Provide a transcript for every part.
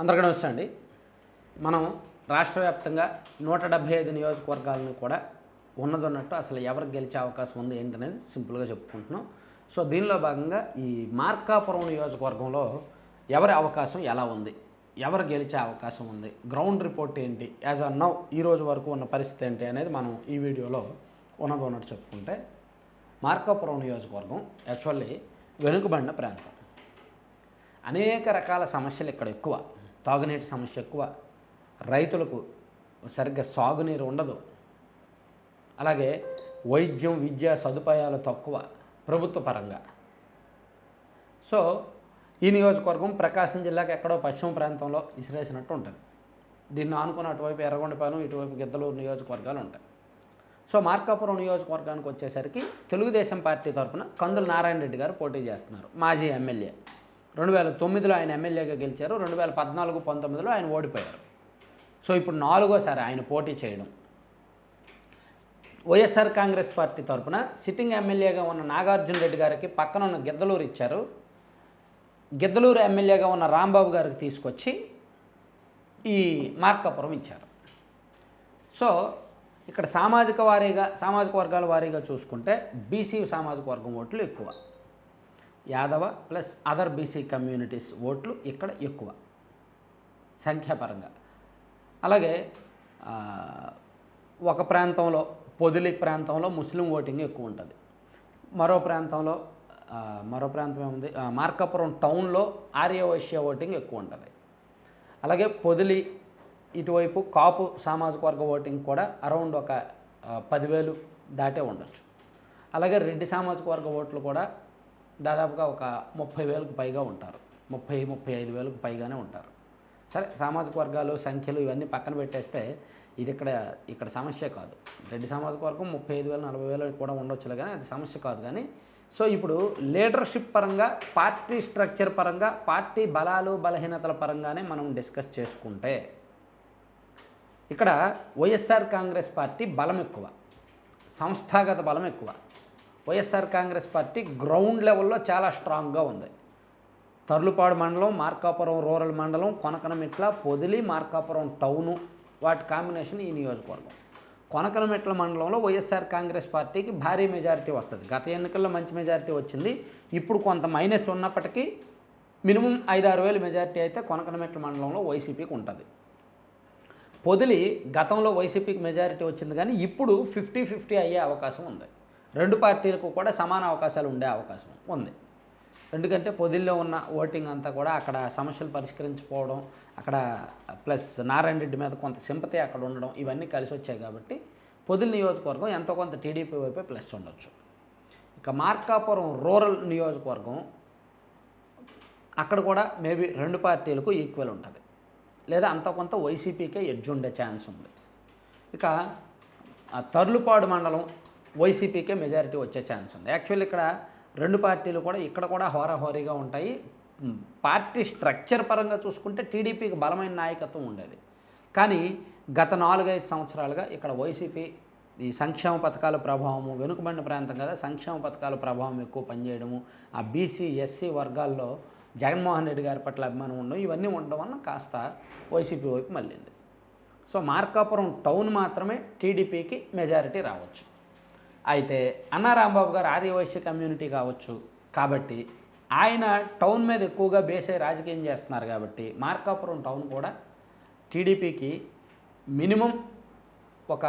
అందరికీ నమస్తే అండి. మనం రాష్ట్ర వ్యాప్తంగా 175 నియోజకవర్గాలను కూడా ఉన్నదన్నట్టు అసలు ఎవరికి గెలిచే అవకాశం ఉంది ఏంటనేది సింపుల్గా చెప్పుకుంటున్నాం. సో దీనిలో భాగంగా ఈ మార్కాపురం నియోజకవర్గంలో ఎవరి అవకాశం ఎలా ఉంది, ఎవరు గెలిచే అవకాశం ఉంది, గ్రౌండ్ రిపోర్ట్ ఏంటి, యాజ్ ఆన్ నౌ ఈ రోజు వరకు ఉన్న పరిస్థితి ఏంటి అనేది మనం ఈ వీడియోలో ఉన్నట్టు చెప్పుకుంటే, మార్కాపురం నియోజకవర్గం యాక్చువల్లీ వెనుకబడిన ప్రాంతం. అనేక రకాల సమస్యలు ఇక్కడ ఎక్కువ. తాగునీటి సమస్య ఎక్కువ, రైతులకు సరిగ్గా సాగునీరు ఉండదు, అలాగే వైద్యం విద్యా సదుపాయాలు తక్కువ ప్రభుత్వ పరంగా. సో ఈ నియోజకవర్గం ప్రకాశం జిల్లాకి ఎక్కడో పశ్చిమ ప్రాంతంలో ఇసిరేసినట్టు ఉంటుంది. దీన్ని ఆనుకుని అటువైపు ఎర్రగొండపాలెం, ఇటువైపు గిద్దలూరు నియోజకవర్గాలు ఉంటాయి. సో మార్కాపురం నియోజకవర్గానికి వచ్చేసరికి తెలుగుదేశం పార్టీ తరఫున కందుల నారాయణ రెడ్డి గారు పోటీ చేస్తున్నారు. మాజీ ఎమ్మెల్యే. 2009లో ఆయన ఎమ్మెల్యేగా గెలిచారు. 2014-19లో ఆయన ఓడిపోయారు. సో ఇప్పుడు 4వసారి ఆయన పోటీ చేయడం. వైఎస్ఆర్ కాంగ్రెస్ పార్టీ తరఫున సిట్టింగ్ ఎమ్మెల్యేగా ఉన్న నాగార్జున రెడ్డి గారికి పక్కన ఉన్న గిద్దలూరు ఇచ్చారు. గిద్దలూరు ఎమ్మెల్యేగా ఉన్న రాంబాబు గారికి తీసుకొచ్చి ఈ మార్కాపురం ఇచ్చారు. సో ఇక్కడ సామాజిక వర్గాల వారీగా చూసుకుంటే బీసీ సామాజిక వర్గం ఓట్లు ఎక్కువ, Yadava plus other BC communities ఓట్లు ఇక్కడ ఎక్కువ సంఖ్యాపరంగా. అలాగే ఒక ప్రాంతంలో పొదిలి ప్రాంతంలో ముస్లిం ఓటింగ్ ఎక్కువ ఉంటుంది. మరో ప్రాంతం ఏముంది, మార్కాపురం టౌన్లో ఆర్యవైశ్య ఓటింగ్ ఎక్కువ ఉంటుంది. అలాగే పొదిలి ఇటువైపు కాపు సామాజిక వర్గ ఓటింగ్ కూడా అరౌండ్ ఒక 10,000 దాటే ఉండొచ్చు. అలాగే రెడ్డి సామాజిక వర్గ ఓట్లు కూడా దాదాపుగా ఒక 30,000కు పైగా ఉంటారు. 30-35,000కు పైగానే ఉంటారు. సరే, సామాజిక వర్గాలు సంఖ్యలు ఇవన్నీ పక్కన పెట్టేస్తే ఇది ఇక్కడ సమస్య కాదు. రెడ్డి సామాజిక వర్గం 35,000-40,000 కూడా ఉండొచ్చులే, కానీ అది సమస్య కాదు. కానీ సో ఇప్పుడు లీడర్షిప్ పరంగా, పార్టీ స్ట్రక్చర్ పరంగా, పార్టీ బలాలు బలహీనతల పరంగానే మనం డిస్కస్ చేసుకుంటే ఇక్కడ వైఎస్ఆర్ కాంగ్రెస్ పార్టీ బలం ఎక్కువ, సంస్థాగత బలం ఎక్కువ. వైఎస్ఆర్ కాంగ్రెస్ పార్టీ గ్రౌండ్ లెవెల్లో చాలా స్ట్రాంగ్గా ఉంది. తర్లుపాడు మండలం, మార్కాపురం రూరల్ మండలం, కొనకనమిట్ల, పొదిలి, మార్కాపురం టౌను, వాటి కాంబినేషన్ ఈ నియోజకవర్గం. కొనకనమిట్ల మండలంలో వైఎస్ఆర్ కాంగ్రెస్ పార్టీకి భారీ మెజారిటీ వస్తుంది. గత ఎన్నికల్లో మంచి మెజారిటీ వచ్చింది. ఇప్పుడు కొంత మైనస్ ఉన్నప్పటికీ మినిమం 5-6 వేలు మెజారిటీ అయితే కొనకనమిట్ల మండలంలో వైసీపీకి ఉంటుంది. పొదిలి గతంలో వైసీపీకి మెజారిటీ వచ్చింది, కానీ ఇప్పుడు 50-50 అయ్యే అవకాశం ఉంది. రెండు పార్టీలకు కూడా సమాన అవకాశాలు ఉండే అవకాశం ఉంది. ఎందుకంటే పొదిల్లో ఉన్న ఓటింగ్ అంతా కూడా అక్కడ సమస్యలు పరిష్కరించుకోవడం, అక్కడ ప్లస్ నారాయణ రెడ్డి మీద కొంత సింపతి అక్కడ ఉండడం, ఇవన్నీ కలిసి వచ్చాయి. కాబట్టి పొదిలి నియోజకవర్గం ఎంతో కొంత టీడీపీ వైపే ప్లస్ ఉండొచ్చు. ఇక మార్కాపురం రూరల్ నియోజకవర్గం, అక్కడ కూడా మేబీ రెండు పార్టీలకు ఈక్వల్ ఉంటుంది, లేదా అంత కొంత వైసీపీకే ఎడ్జ్ ఉండే ఛాన్స్ ఉంది. ఇక తర్లుపాడు మండలం వైసీపీకే మెజారిటీ వచ్చే ఛాన్స్ ఉంది. యాక్చువల్లీ ఇక్కడ రెండు పార్టీలు కూడా ఇక్కడ కూడా హోరాహోరీగా ఉంటాయి. పార్టీ స్ట్రక్చర్ పరంగా చూసుకుంటే టీడీపీకి బలమైన నాయకత్వం ఉండేది, కానీ గత 4-5 సంవత్సరాలుగా ఇక్కడ వైసీపీ ఈ సంక్షేమ పథకాల ప్రభావము, వెనుకబడిన ప్రాంతం కదా, సంక్షేమ పథకాల ప్రభావం ఎక్కువ పనిచేయడము, ఆ బీసీ ఎస్సీ వర్గాల్లో జగన్మోహన్ రెడ్డి గారి పట్ల అభిమానం ఉండడం, ఇవన్నీ ఉండడం వల్ల కాస్త వైసీపీ వైపు మళ్ళింది. సో మార్కాపురం టౌన్ మాత్రమే టీడీపీకి మెజారిటీ రావచ్చు. అయితే అన్నా రాంబాబు గారు ఆర్యవైశ్య కమ్యూనిటీ కావచ్చు, కాబట్టి ఆయన టౌన్ మీద ఎక్కువగా బేస్ అయ్యి రాజకీయం చేస్తున్నారు. కాబట్టి మార్కాపురం టౌన్ కూడా టీడీపీకి మినిమం ఒక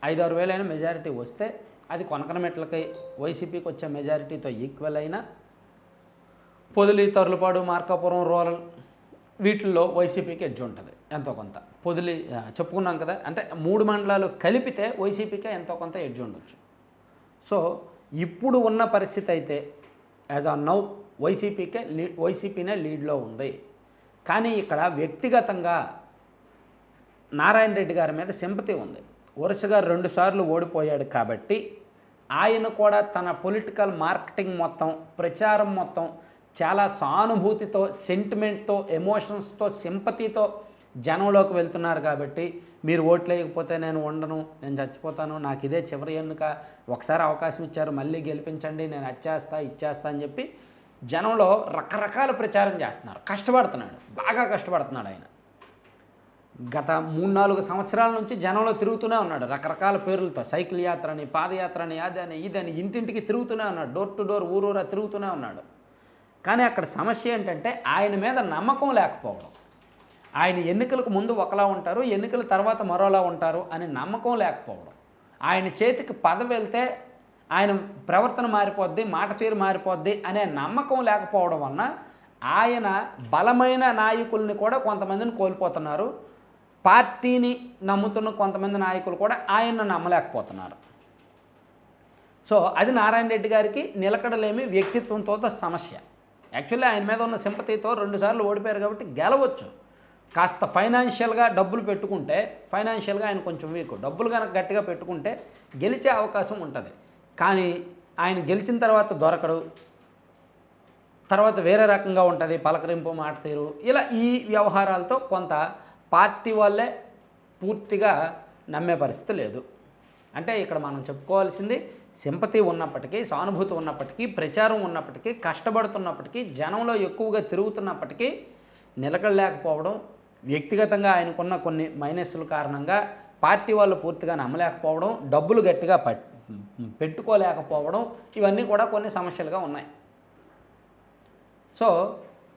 5-6 వేలైన మెజారిటీ వస్తే అది కొనకనమెట్లకి వైసీపీకి వచ్చే మెజారిటీతో ఈక్వల్ అయినా, పొదిలి, తర్లుపాడు, మార్కాపురం రూరల్ వీటిల్లో వైసీపీకి ఎడ్జ్ ఉంటుంది ఎంతో కొంత. పొదిలి చెప్పుకున్నాం కదా, అంటే 3 మండలాలు కలిపితే వైసీపీకే ఎంతో కొంత ఎడ్జ్ ఉండొచ్చు. సో ఇప్పుడు ఉన్న పరిస్థితి అయితే యాజ్ ఆన్ నౌ వైసీపీనే లీడ్లో ఉంది. కానీ ఇక్కడ వ్యక్తిగతంగా నారాయణ రెడ్డి గారి మీద సింపతి ఉంది. వరుసగా 2 సార్లు ఓడిపోయాడు కాబట్టి ఆయన కూడా తన పొలిటికల్ మార్కెటింగ్ మొత్తం, ప్రచారం మొత్తం చాలా సానుభూతితో, సెంటిమెంట్తో, ఎమోషన్స్తో, సింపతితో జనంలోకి వెళ్తున్నారు. కాబట్టి మీరు ఓట్లు వేయకపోతే నేను ఉండను, నేను చచ్చిపోతాను, నాకు ఇదే చివరి ఎన్నిక, ఒకసారి అవకాశం ఇచ్చారు, మళ్ళీ గెలిపించండి, నేను ఇచ్చేస్తా అని చెప్పి జనంలో రకరకాల ప్రచారం చేస్తున్నారు. కష్టపడుతున్నాడు, బాగా కష్టపడుతున్నాడు ఆయన. గత 3-4 సంవత్సరాల నుంచి జనంలో తిరుగుతూనే ఉన్నాడు రకరకాల పేర్లతో. సైకిల్ యాత్ర అని, పాదయాత్ర అని, అదని ఇదని ఇంటింటికి తిరుగుతూనే ఉన్నాడు. డోర్ టు డోర్, ఊరూరా తిరుగుతూనే ఉన్నాడు. కానీ అక్కడ సమస్య ఏంటంటే ఆయన మీద నమ్మకం లేకపోవడం. ఆయన ఎన్నికలకు ముందు ఒకలా ఉంటారు, ఎన్నికల తర్వాత మరోలా ఉంటారు అని నమ్మకం లేకపోవడం. ఆయన చేతికి పదవి వెళ్తే ఆయన ప్రవర్తన మారిపోద్ది, మాట తీరు మారిపోద్ది అనే నమ్మకం లేకపోవడం వలన ఆయన బలమైన నాయకుల్ని కూడా కొంతమందిని కోల్పోతున్నారు. పార్టీని నమ్ముతున్న కొంతమంది నాయకులు కూడా ఆయన్ను నమ్మలేకపోతున్నారు. సో అది నారాయణ రెడ్డి గారికి నిలకడలేమి వ్యక్తిత్వంతో సమస్య. యాక్చువల్లీ ఆయన మీద ఉన్న సింపతితో 2 సార్లు ఓడిపోయారు కాబట్టి గెలవచ్చు. కాస్త ఫైనాన్షియల్గా డబ్బులు పెట్టుకుంటే, ఫైనాన్షియల్గా ఆయన కొంచెం వీక్, డబ్బులు కనుక గట్టిగా పెట్టుకుంటే గెలిచే అవకాశం ఉంటుంది. కానీ ఆయన గెలిచిన తర్వాత దొరకడు, తర్వాత వేరే రకంగా ఉంటుంది పలకరింపు, మాట తీరు. ఇలా ఈ వ్యవహారాలతో కొంత పార్టీ వాళ్ళే పూర్తిగా నమ్మే పరిస్థితి లేదు. అంటే ఇక్కడ మనం చెప్పుకోవాల్సింది సింపతి ఉన్నప్పటికీ, సానుభూతి ఉన్నప్పటికీ, ప్రచారం ఉన్నప్పటికీ, కష్టపడుతున్నప్పటికీ, జనంలో ఎక్కువగా తిరుగుతున్నప్పటికీ నిలకడలేకపోవడం, వ్యక్తిగతంగా ఆయనకున్న కొన్ని మైనస్ల కారణంగా పార్టీ వాళ్ళు పూర్తిగా నమ్మలేకపోవడం, డబ్బులు గట్టిగా పెట్టుకోలేకపోవడం, ఇవన్నీ కూడా కొన్ని సమస్యలుగా ఉన్నాయి. సో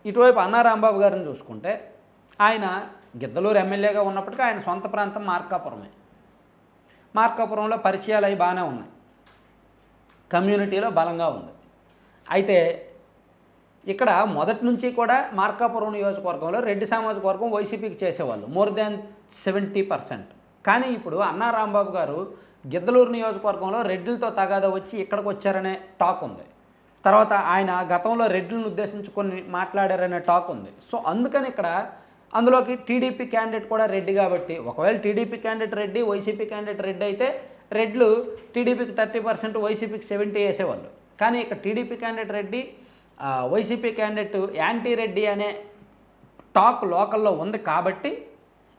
ఇటువైపు అన్నా రాంబాబు గారిని చూసుకుంటే ఆయన గిద్దలూరు ఎమ్మెల్యేగా ఉన్నప్పటికీ ఆయన సొంత ప్రాంతం మార్కాపురమే. మార్కాపురంలో పరిచయాలు అవి బాగానే ఉన్నాయి, కమ్యూనిటీలో బలంగా ఉంది. అయితే ఇక్కడ మొదటి నుంచి కూడా మార్కాపురం నియోజకవర్గంలో రెడ్డి సామాజిక వర్గం వైసీపీకి చేసేవాళ్ళు మోర్ దాన్ 70%. కానీ ఇప్పుడు అన్నా రాంబాబు గారు గిద్దలూరు నియోజకవర్గంలో రెడ్డిలతో తగాదా వచ్చి ఇక్కడికి వచ్చారనే టాక్ ఉంది. తర్వాత ఆయన గతంలో రెడ్డిలను ఉద్దేశించుకొని మాట్లాడారనే టాక్ ఉంది. సో అందుకని ఇక్కడ అందులోకి టీడీపీ క్యాండిడేట్ కూడా రెడ్డి కాబట్టి, ఒకవేళ TDP candidate Reddy, YCP candidate Reddy అయితే రెడ్లు టీడీపీకి 30%, వైసీపీకి 70% వేసేవాళ్ళు. కానీ ఇక్కడ TDP candidate Reddy, YCP candidate anti Reddy అనే టాక్ లోకల్లో ఉంది కాబట్టి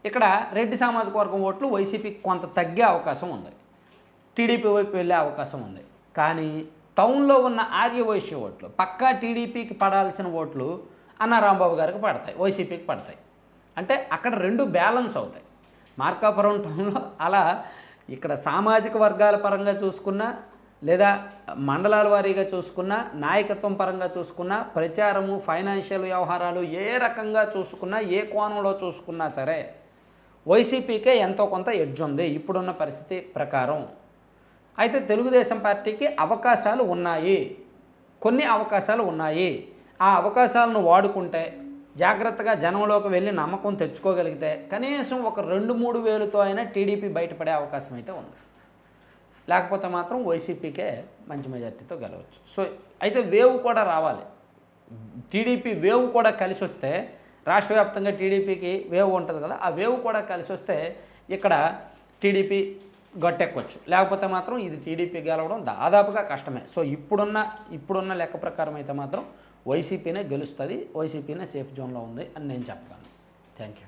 ఇక్కడ రెడ్డి సామాజిక వర్గం ఓట్లు వైసీపీకి కొంత తగ్గే అవకాశం ఉంది, టీడీపీ వైపు వెళ్ళే అవకాశం ఉంది. కానీ టౌన్లో ఉన్న ఆర్యవైశ్య ఓట్లు, పక్కా టీడీపీకి పడాల్సిన ఓట్లు అన్నా రాంబాబు గారికి పడతాయి, వైసీపీకి పడతాయి. అంటే అక్కడ 2 బ్యాలెన్స్ అవుతాయి. మార్కాపురం టౌన్లో అలా ఇక్కడ సామాజిక వర్గాల పరంగా చూసుకున్నా, లేదా మండలాల వారీగా చూసుకున్నా, నాయకత్వం పరంగా చూసుకున్నా, ప్రచారము, ఫైనాన్షియల్ వ్యవహారాలు ఏ రకంగా చూసుకున్నా, ఏ కోణంలో చూసుకున్నా సరే వైసీపీకే ఎంతో కొంత ఎడ్జ్ ఉంది ఇప్పుడున్న పరిస్థితి ప్రకారం. అయితే తెలుగుదేశం పార్టీకి అవకాశాలు ఉన్నాయి, కొన్ని అవకాశాలు ఉన్నాయి. ఆ అవకాశాలను వాడుకుంటే, జాగ్రత్తగా జనంలోకి వెళ్ళి నమ్మకం తెచ్చుకోగలిగితే కనీసం ఒక 2-3 వేలతో అయినా టీడీపీ బయటపడే అవకాశం అయితే ఉంది. లేకపోతే మాత్రం వైసీపీకే మంచి మెజార్టీతో గెలవచ్చు. సో అయితే వేవ్ కూడా రావాలి, టీడీపీ వేవ్ కూడా కలిసి వస్తే, రాష్ట్ర వ్యాప్తంగా టీడీపీకి వేవ్ ఉంటుంది కదా, ఆ వేవ్ కూడా కలిసి వస్తే ఇక్కడ టీడీపీ గట్టెక్కొచ్చు. లేకపోతే మాత్రం ఇది టీడీపీ గెలవడం దాదాపుగా కష్టమే. సో ఇప్పుడున్న లెక్క ప్రకారం అయితే మాత్రం వైసీపీనే గెలుస్తుంది, వైసీపీనే సేఫ్ జోన్లో ఉంది అని నేను చెప్పగలను. Thank you.